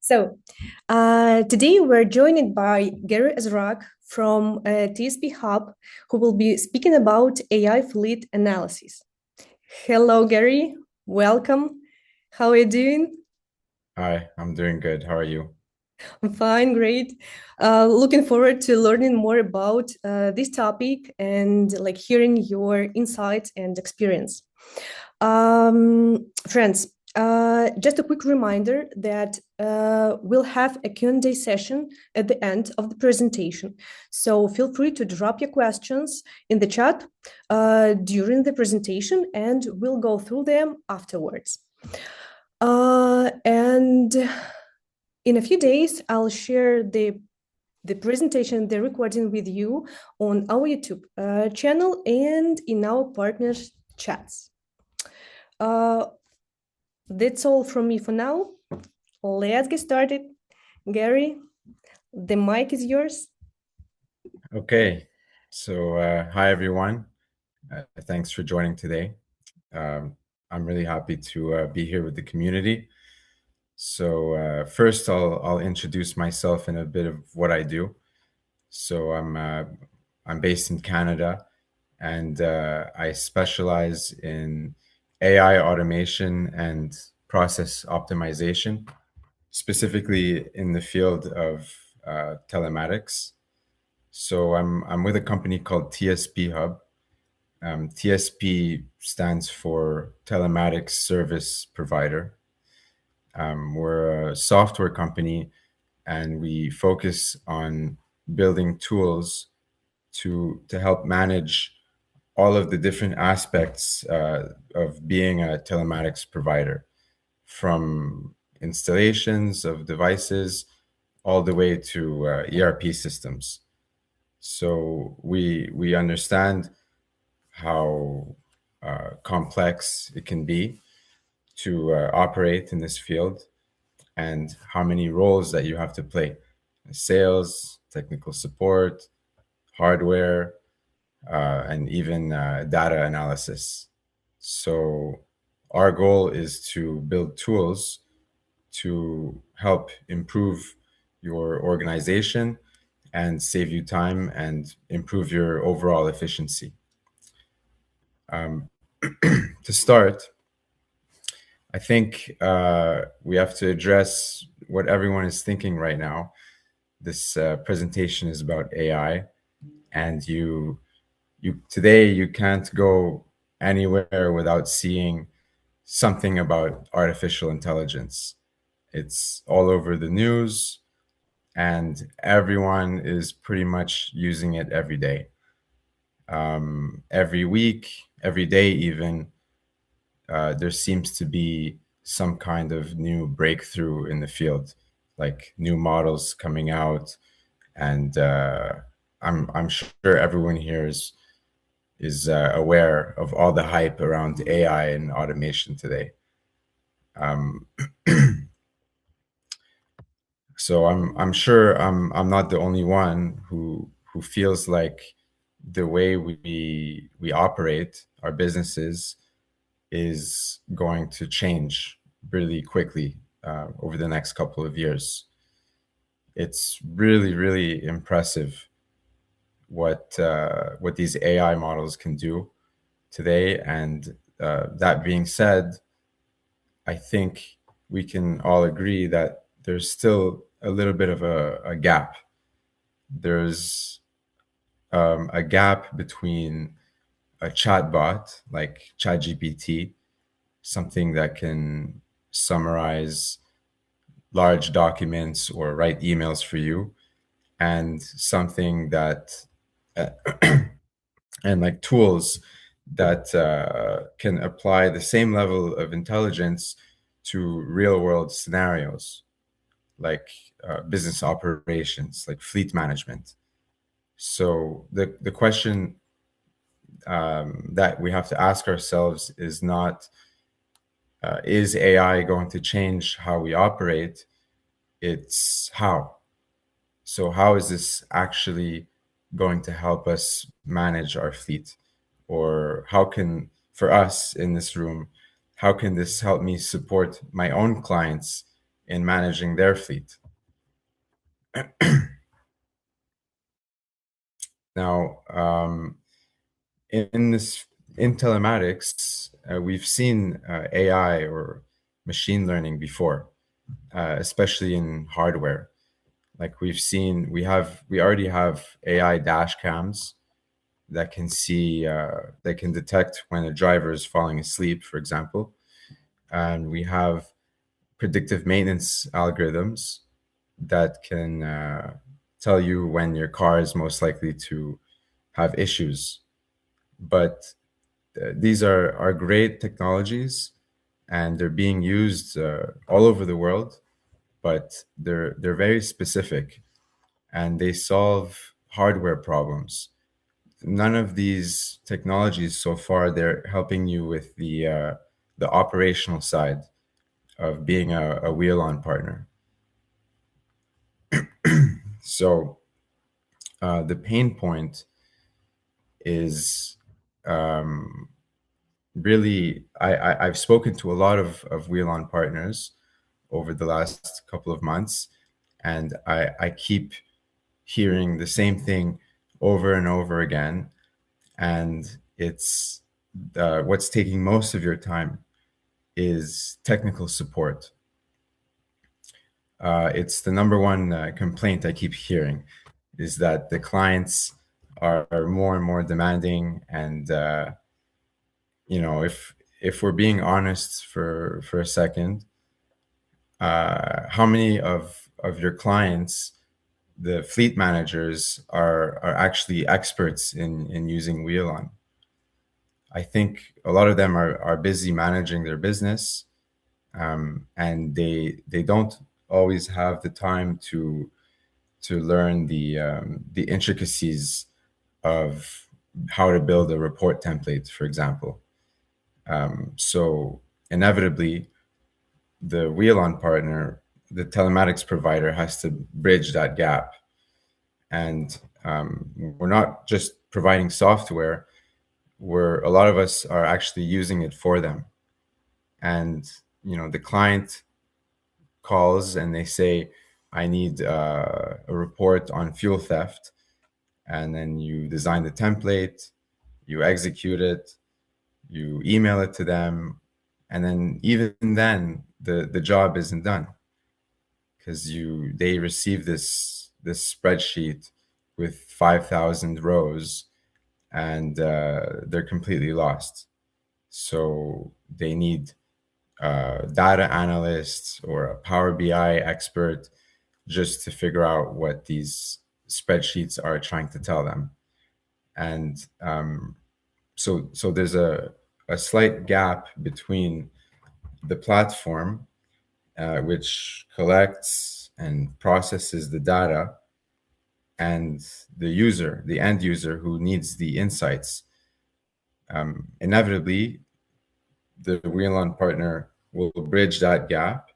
Today we're joined by Garry Azrak from TSP Hub, who will be speaking about AI fleet analysis. Hello, Garry. Welcome. How are you doing? Hi, I'm doing good. How are you? I'm fine, great. Looking forward to learning more about this topic and like hearing your insights and experience. Friends, just a quick reminder that we'll have a Q&A session at the end of the presentation. So feel free to drop your questions in the chat during the presentation and we'll go through them afterwards. And in a few days, I'll share the presentation, the recording with you on our YouTube channel and in our partners chats. That's all from me for now. Let's get started. Garry, the mic is yours. Okay, so hi everyone. Thanks for joining today. I'm really happy to be here with the community. So first, I'll introduce myself and a bit of what I do. So I'm based in Canada, and I specialize in AI automation and process optimization, specifically in the field of telematics. So I'm with a company called TSP Hub. TSP stands for Telematics Service Provider. We're a software company, and we focus on building tools to help manage all of the different aspects of being a telematics provider, from installations of devices all the way to ERP systems. So we understand how complex it can be to operate in this field and how many roles that you have to play: sales, technical support, hardware, and even data analysis. So our goal is to build tools to help improve your organization and save you time and improve your overall efficiency. Um, to start, I think we have to address what everyone is thinking right now. This presentation is about AI, and you today you can't go anywhere without seeing something about artificial intelligence. It's all over the news, and everyone is pretty much using it every day. Every week, every day, even, there seems to be some kind of new breakthrough in the field, like new models coming out, and I'm sure everyone here is aware of all the hype around AI and automation today. Um, so I'm sure I'm not the only one who feels like the way we operate our businesses is going to change really quickly over the next couple of years. It's really impressive what these AI models can do today. And that being said, I think we can all agree that there's still a little bit of a gap. There's a gap between a chatbot like ChatGPT, something that can summarize large documents or write emails for you, and something that uh, and like tools that can apply the same level of intelligence to real world scenarios, like business operations, like fleet management. So the question that we have to ask ourselves is not is AI going to change how we operate? It's how. So how is this actually going to help us manage our fleet? Or how can, for us in this room, how can this help me support my own clients in managing their fleet. Now, in telematics, we've seen AI or machine learning before, especially in hardware. Like we already have AI dash cams that can detect when a driver is falling asleep, for example. And we have predictive maintenance algorithms that can tell you when your car is most likely to have issues. But these are great technologies, and they're being used all over the world. But they're very specific, and they solve hardware problems. None of these technologies so far, they're helping you with the operational side of being a Wialon partner. So the pain point is really I've spoken to a lot of Wialon partners over the last couple of months, and I keep hearing the same thing over and over again. And it's what's taking most of your time is technical support. It's the number one complaint I keep hearing, is that the clients are more and more demanding. And if we're being honest for a second, how many of your clients, the fleet managers, are actually experts in using Wialon? I think a lot of them are busy managing their business, and they don't always have the time to learn the intricacies of how to build a report template, for example. So inevitably, the Wialon partner, the telematics provider, has to bridge that gap. And we're not just providing software, where a lot of us are actually using it for them. And the client calls and they say, I need a report on fuel theft. And then you design the template, you execute it, you email it to them. And then even then, the job isn't done, because they receive this spreadsheet with 5,000 rows, and they're completely lost. So they need data analysts or a Power BI expert just to figure out what these spreadsheets are trying to tell them. And so there's a slight gap between the platform, which collects and processes the data, and the end user who needs the insights. Inevitably, the Wialon partner will bridge that gap,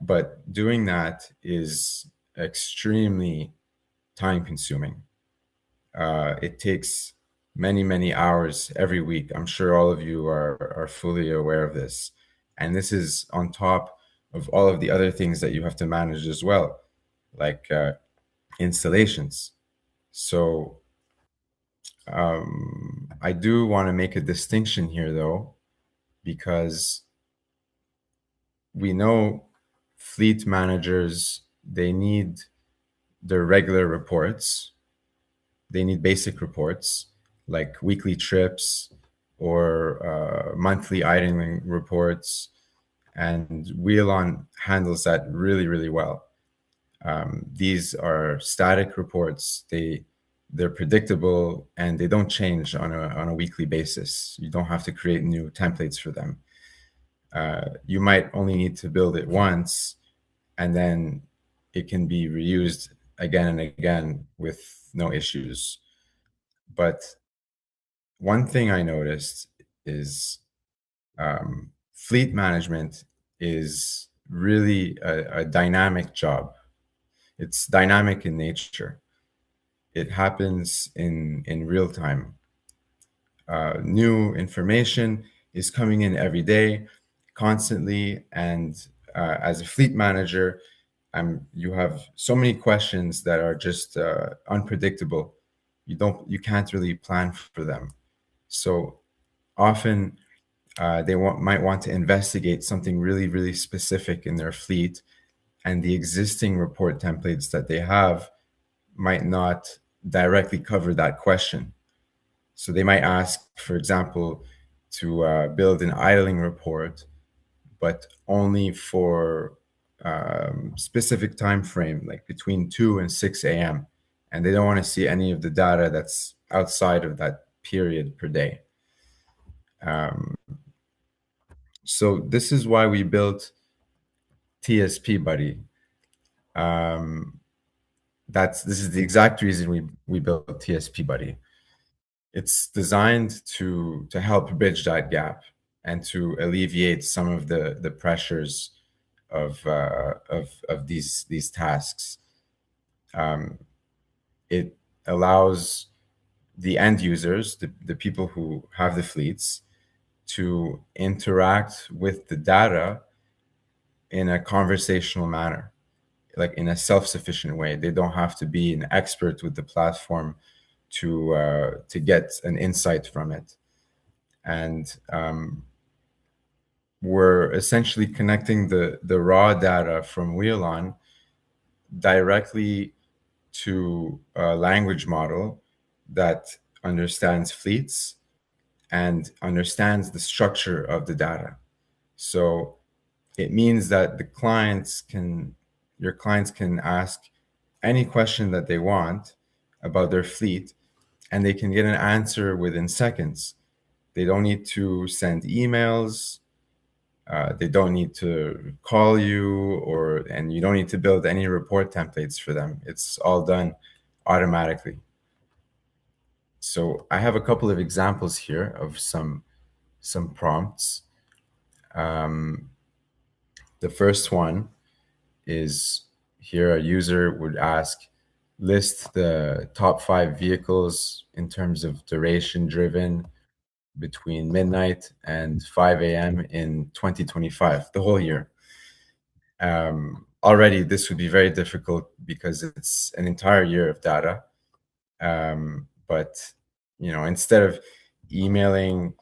but doing that is extremely time consuming. It takes many, many hours every week. I'm sure all of you are fully aware of this. And this is on top of all of the other things that you have to manage as well, like installations. So I do want to make a distinction here, though, because we know fleet managers, they need their regular reports. They need basic reports like weekly trips or monthly idling reports. And Wialon handles that really, really well. These are static reports. They're predictable, and they don't change on a weekly basis. You don't have to create new templates for them. You might only need to build it once, and then it can be reused again and again with no issues. But one thing I noticed is fleet management is really a dynamic job. It's dynamic in nature. It happens in real time. New information is coming in every day, constantly, and as a fleet manager, you have so many questions that are just unpredictable. You can't really plan for them. So often they might want to investigate something really, really specific in their fleet, and the existing report templates that they have might not directly cover that question. So they might ask, for example, to build an idling report, but only for specific time frame, like between 2 and 6 a.m. And they don't want to see any of the data that's outside of that period per day. So this is why we built TSP Buddy. This is the exact reason we built TSP Buddy. It's designed to help bridge that gap and to alleviate some of the pressures of these tasks. It allows the end users, the people who have the fleets, to interact with the data in a conversational manner, like in a self-sufficient way. They don't have to be an expert with the platform to get an insight from it. And we're essentially connecting the raw data from Wialon directly to a language model that understands fleets and understands the structure of the data. So it means that your clients can ask any question that they want about their fleet, and they can get an answer within seconds. They don't need to send emails. They don't need to call you, and you don't need to build any report templates for them. It's all done automatically. So I have a couple of examples here of some prompts. The first one is here a user would ask, list the top 5 vehicles in terms of duration driven between midnight and 5 a.m. in 2025, the whole year. Already, this would be very difficult because it's an entire year of data. But instead of emailing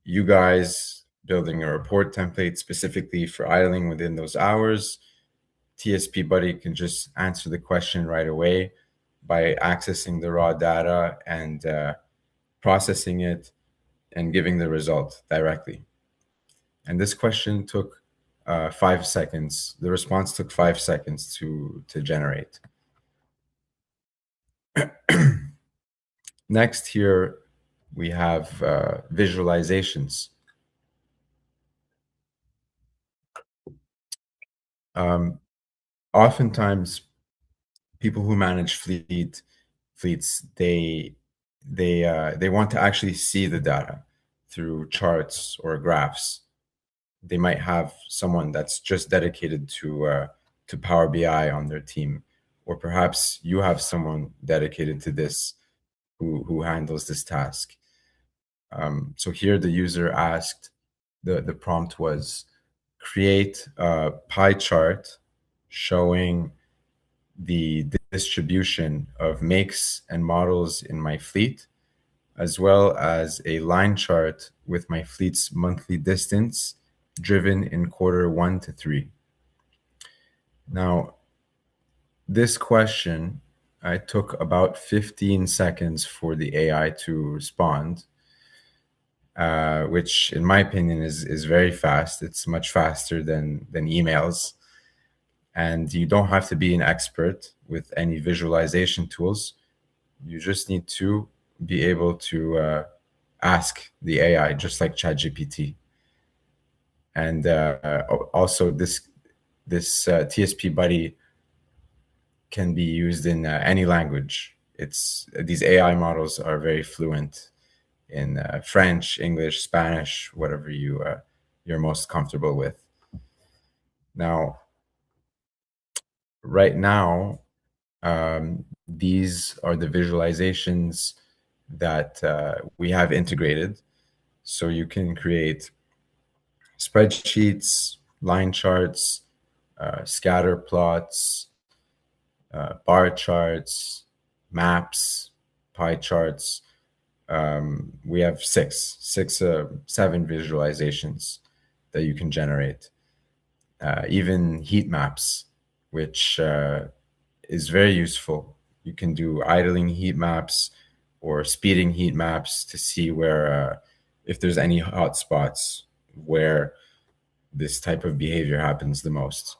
you guys, building a report template specifically for idling within those hours, TSP Buddy can just answer the question right away by accessing the raw data and processing it and giving the result directly. And this question took 5 seconds. The response took 5 seconds to generate. Next here, we have visualizations. Oftentimes, people who manage fleets, they want to actually see the data through charts or graphs. They might have someone that's just dedicated to Power BI on their team, or perhaps you have someone dedicated to this who handles this task. So here the user asked, the prompt was, create a pie chart showing the distribution of makes and models in my fleet, as well as a line chart with my fleet's monthly distance driven in quarter 1 to 3. Now, this question, I took about 15 seconds for the AI to respond, which in my opinion is very fast. It's much faster than emails. And you don't have to be an expert with any visualization tools. You just need to be able to ask the AI, just like ChatGPT. And also, this TSP Buddy can be used in any language. These AI models are very fluent in French, English, Spanish, whatever you're most comfortable with. Now, right now, these are the visualizations that we have integrated. So you can create spreadsheets, line charts, scatter plots, bar charts, maps, pie charts. We have seven visualizations that you can generate. Even heat maps, which is very useful. You can do idling heat maps or speeding heat maps to see where, if there's any hot spots where this type of behavior happens the most.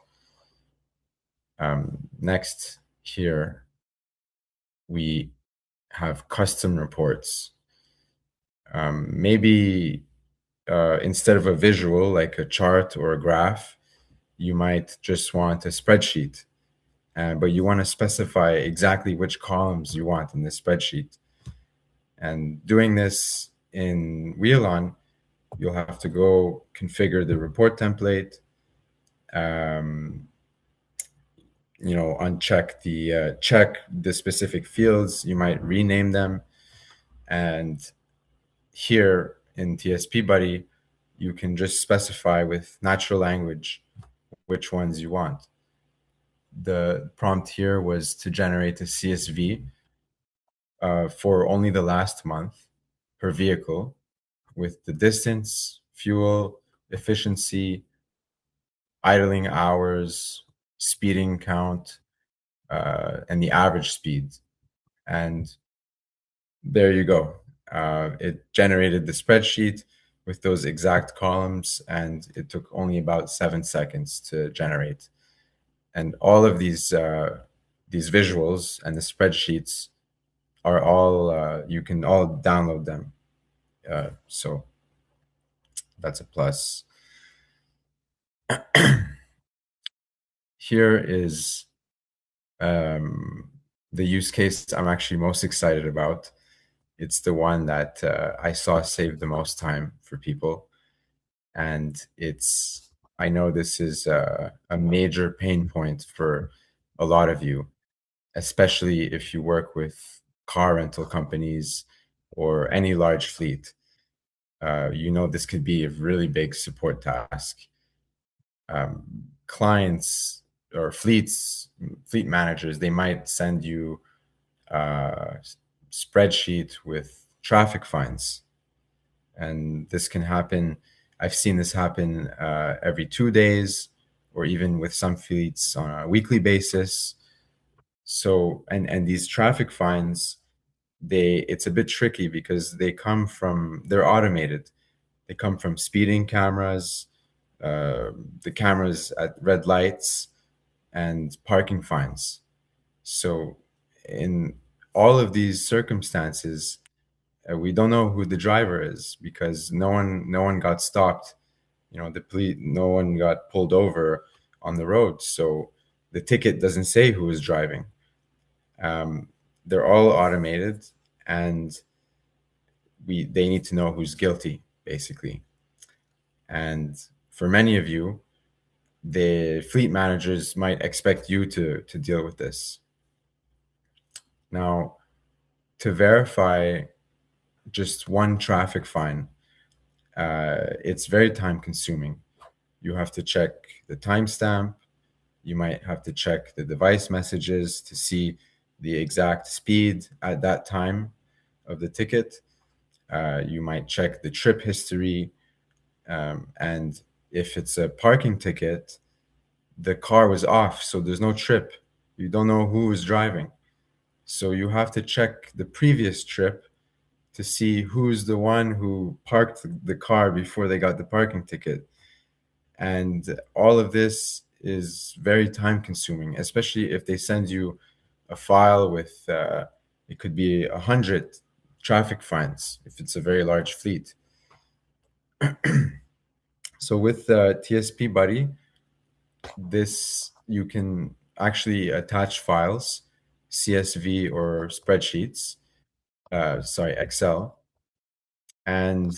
Next here, we have custom reports. Maybe instead of a visual like a chart or a graph, you might just want a spreadsheet, but you want to specify exactly which columns you want in the spreadsheet. And doing this in Wialon, you'll have to go configure the report template, uncheck check the specific fields. You might rename them, and here in TSP Buddy, you can just specify with natural language which ones you want. The prompt here was to generate a CSV for only the last month per vehicle with the distance, fuel, efficiency, idling hours, speeding count, and the average speed. And there you go. It generated the spreadsheet with those exact columns, and it took only about 7 seconds to generate. And all of these visuals and the spreadsheets are all you can all download them. So that's a plus. Here is the use case I'm actually most excited about. It's the one that I saw save the most time for people. And I know this is a major pain point for a lot of you, especially if you work with car rental companies or any large fleet. This could be a really big support task. Clients or fleet managers, they might send you a spreadsheet with traffic fines. And this can happen. I've seen this happen every 2 days, or even with some fleets on a weekly basis. So, and these traffic fines, it's a bit tricky because they're automated. They come from speeding cameras, the cameras at red lights, and parking fines. So in all of these circumstances, we don't know who the driver is because no one got stopped. No one got pulled over on the road. So the ticket doesn't say who is driving. They're all automated, and they need to know who's guilty, basically. And for many of you, the fleet managers might expect you to deal with this. Now, to verify just one traffic fine, it's very time consuming. You have to check the timestamp. You might have to check the device messages to see the exact speed at that time of the ticket. You might check the trip history. And if it's a parking ticket, the car was off, so there's no trip. You don't know who was driving. So you have to check the previous trip to see who's the one who parked the car before they got the parking ticket. And all of this is very time consuming, especially if they send you a file with, it could be 100 traffic fines if it's a very large fleet. So with TSP Buddy, you can actually attach files, CSV or spreadsheets, Excel, and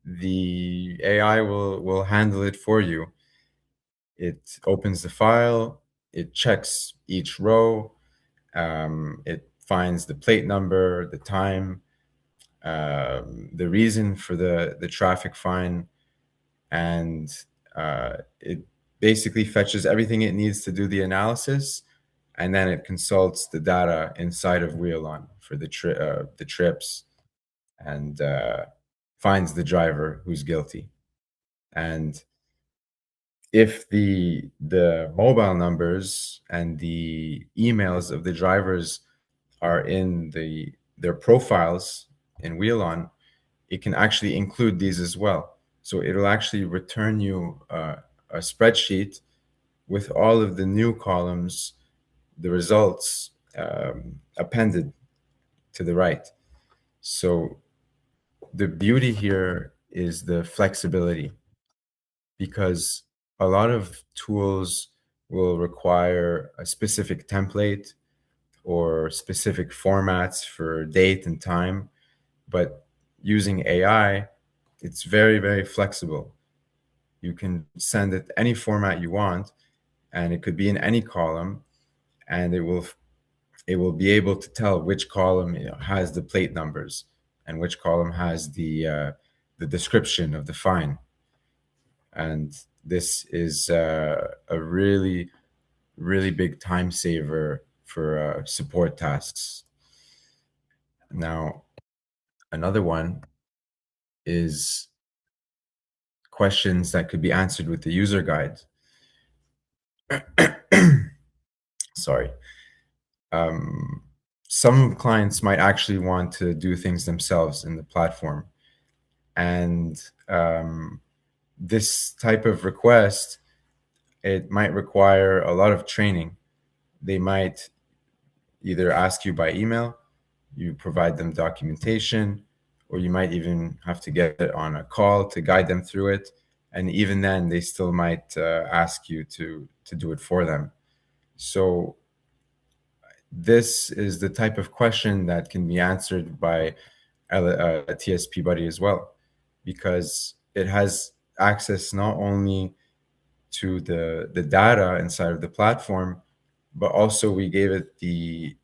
the AI will handle it for you. It opens the file, it checks each row, it finds the plate number, the time, the reason for the traffic fine, and It basically fetches everything it needs to do the analysis, and then it consults the data inside of Wialon for the trips, and finds the driver who's guilty. And if the mobile numbers and the emails of the drivers are in their profiles in Wialon, it can actually include these as well. So it'll actually return you a spreadsheet with all of the new columns, the results appended to the right. So the beauty here is the flexibility, because a lot of tools will require a specific template or specific formats for date and time. But using AI, it's very, very flexible. You can send it any format you want, and it could be in any column, and it will be able to tell which column has the plate numbers and which column has the description of the fine. And this is a really, really big time saver for support tasks. Now, another one is questions that could be answered with the user guide. Sorry. Some clients might actually want to do things themselves in the platform. And this type of request, it might require a lot of training. They might either ask you by email, you provide them documentation, or you might even have to get it on a call to guide them through it. And even then, they still might ask you to do it for them. So this is the type of question that can be answered by a TSP Buddy as well, because it has access not only to the data inside of the platform, but also we gave it the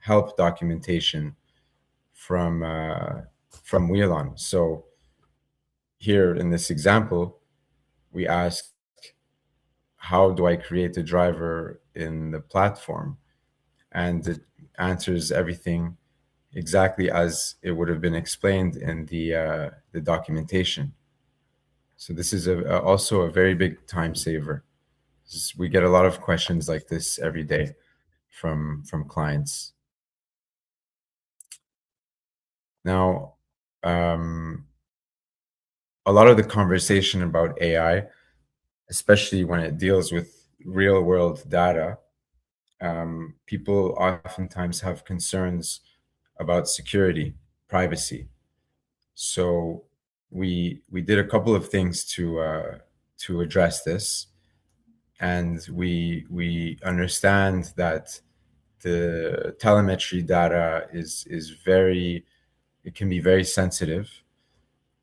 help documentation from Wialon. So here in this example, we ask, how do I create a driver in the platform? And it answers everything exactly as it would have been explained in the documentation. So this is also a very big time saver. We get a lot of questions like this every day from clients. Now, a lot of the conversation about AI, especially when it deals with real world data, people oftentimes have concerns about security, privacy. So we did a couple of things to address this, and we understand that the telemetry data is very, it can be very sensitive,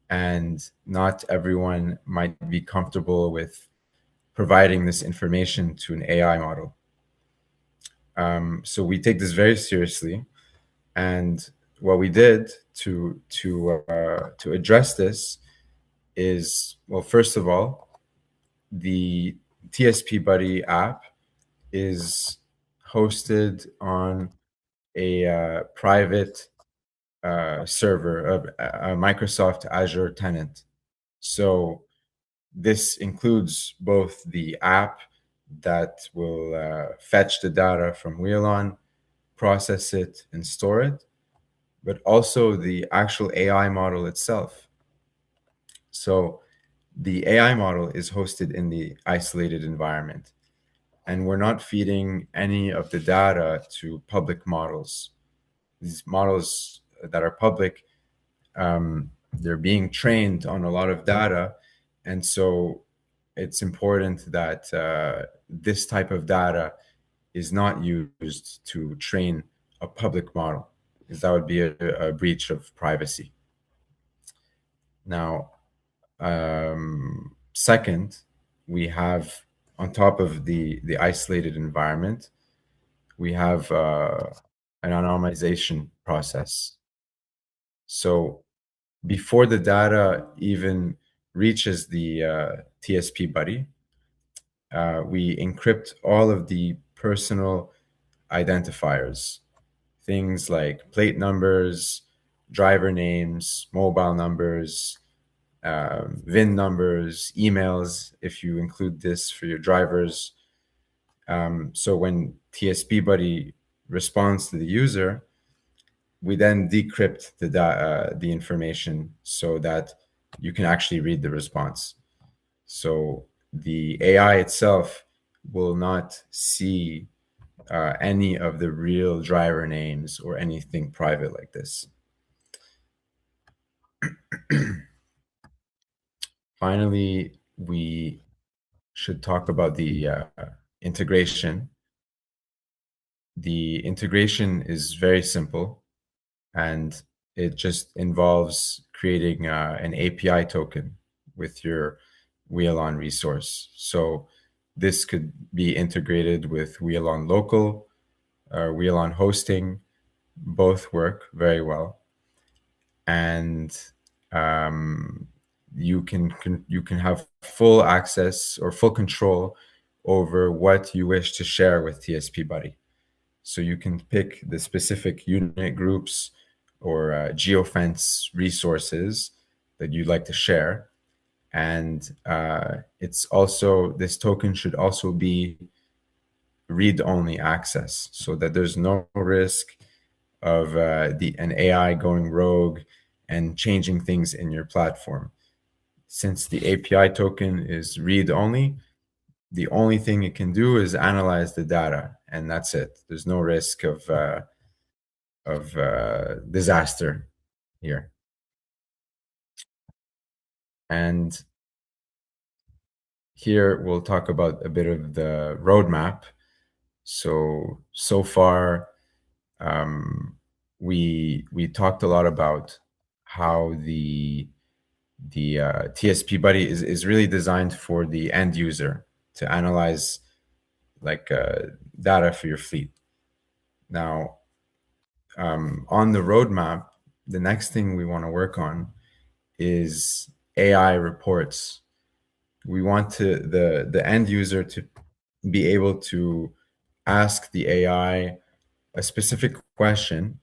and not everyone might be comfortable with providing this information to an AI model. So we take this very seriously, and what we did to address this is, well, first of all, the TSP Buddy app is hosted on a private server of a Microsoft Azure tenant. So this includes both the app that will fetch the data from Wialon, process it, and store it, but also the actual AI model itself. So the AI model is hosted in the isolated environment, and we're not feeding any of the data to public models. These models that are public, they're being trained on a lot of data, and so it's important that this type of data is not used to train a public model, because that would be a breach of privacy. Now, second, we have, on top of the isolated environment, we have an anonymization process. So before the data even reaches the TSP Buddy, we encrypt all of the personal identifiers, things like plate numbers, driver names, mobile numbers, VIN numbers, emails, if you include this for your drivers. So when TSP Buddy responds to the user, we then decrypt the information so that you can actually read the response. So the AI itself will not see any of the real driver names or anything private like this. Finally, we should talk about the integration. The integration is very simple, and it just involves creating an API token with your Wialon resource. So this could be integrated with Wialon Local, Wialon Hosting. Both work very well, and you can have full access or full control over what you wish to share with TSP Buddy. So you can pick the specific unit groups or geofence resources that you'd like to share. And it's also, this token should also be read-only access so that there's no risk of an AI going rogue and changing things in your platform. Since the API token is read-only, the only thing it can do is analyze the data, and that's it. There's no risk of disaster here. And here we'll talk about a bit of the roadmap. So far, we talked a lot about how the TSP Buddy is really designed for the end user to analyze like data for your fleet. Now, on the roadmap, the next thing we want to work on is AI reports. We want the end user to be able to ask the AI a specific question,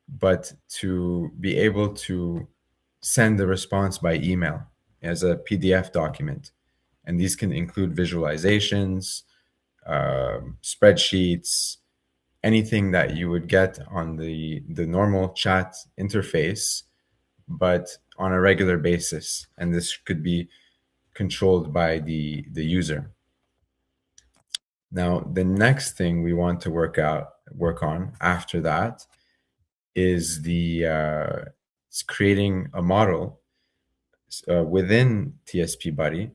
but to be able to send the response by email as a PDF document. And these can include visualizations, spreadsheets, anything that you would get on the normal chat interface, but on a regular basis. And this could be controlled by the user. Now, the next thing we want to work on after that is it's creating a model within TSP Buddy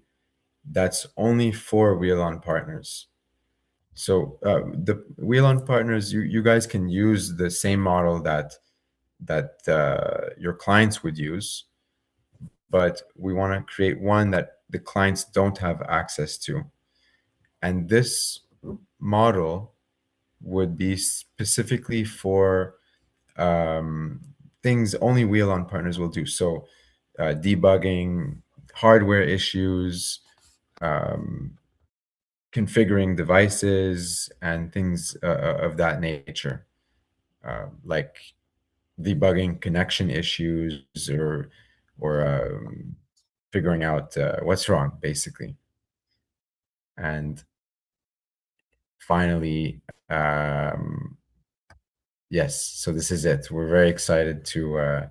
that's only for Wialon partners. So the Wialon partners, you guys can use the same model that your clients would use, but we want to create one that the clients don't have access to. And this model would be specifically for things only Wialon partners will do. So debugging, hardware issues, configuring devices, and things of that nature, like debugging connection issues or figuring out what's wrong, basically. And finally, yes, so this is it. We're very excited to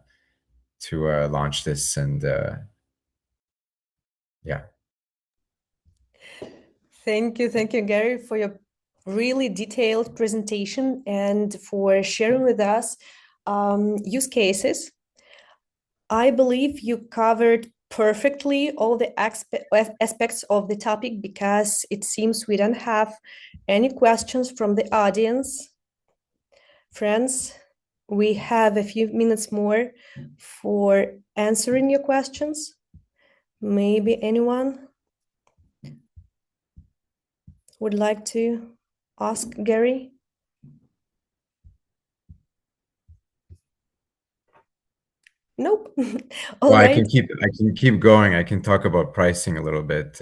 launch this, and yeah. Thank you, Garry, for your really detailed presentation and for sharing with us use cases. I believe you covered perfectly all the aspects of the topic, because it seems we don't have any questions from the audience. Friends, we have a few minutes more for answering your questions. Maybe anyone would like to ask Garry? Nope. All Well, right. I can keep going. I can talk about pricing a little bit.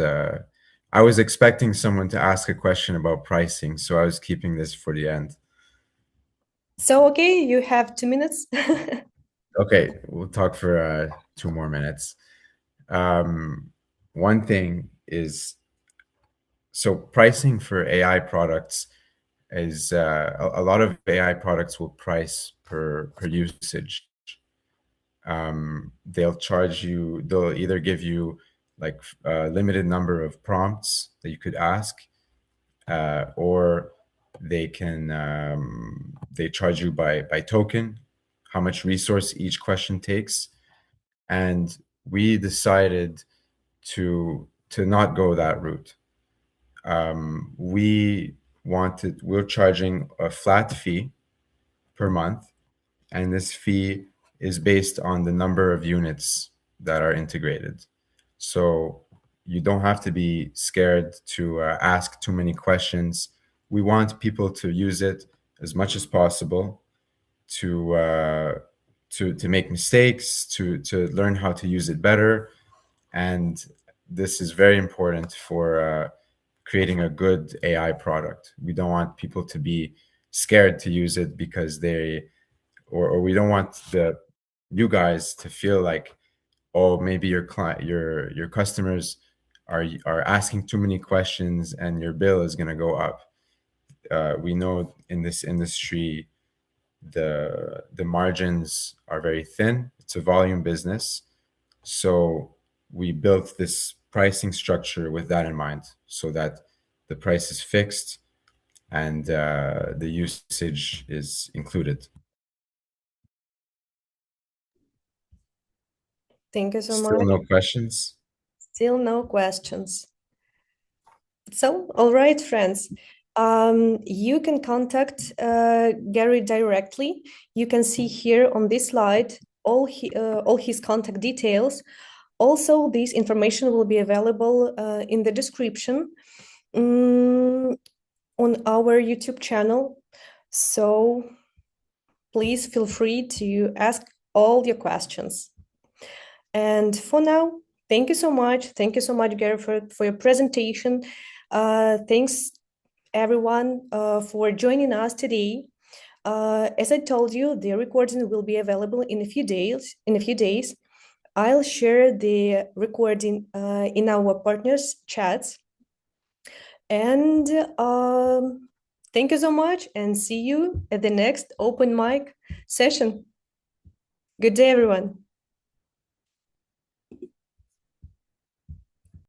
I was expecting someone to ask a question about pricing, so I was keeping this for the end. So, okay, you have 2 minutes. Okay, we'll talk for 2 more minutes. One thing is, so pricing for AI products is a lot of AI products will price per usage. They'll charge you, they'll either give you like a limited number of prompts that you could ask, or they charge you by token, how much resource each question takes. And we decided to not go that route. We're charging a flat fee per month, and this fee is based on the number of units that are integrated. So you don't have to be scared to ask too many questions. We want people to use it as much as possible to to make mistakes, to learn how to use it better, and this is very important for creating a good AI product. We don't want people to be scared to use it because or we don't want you guys to feel like, oh, maybe your client, your customers are asking too many questions and your bill is going to go up. We know in this industry the margins are very thin. It's a volume business, so we built this pricing structure with that in mind, so that the price is fixed and the usage is included. Thank you so Still much. no questions? Still no questions. So, all right, friends. You can contact Garry directly. You can see here on this slide all his contact details. Also, this information will be available in the description on our YouTube channel. So please feel free to ask all your questions. And for now, thank you so much. Thank you so much, Garry, for your presentation. Thanks, everyone, for joining us today. As I told you, the recording will be available in a few days. I'll share the recording in our partners' chats. And thank you so much, and see you at the next open mic session. Good day, everyone.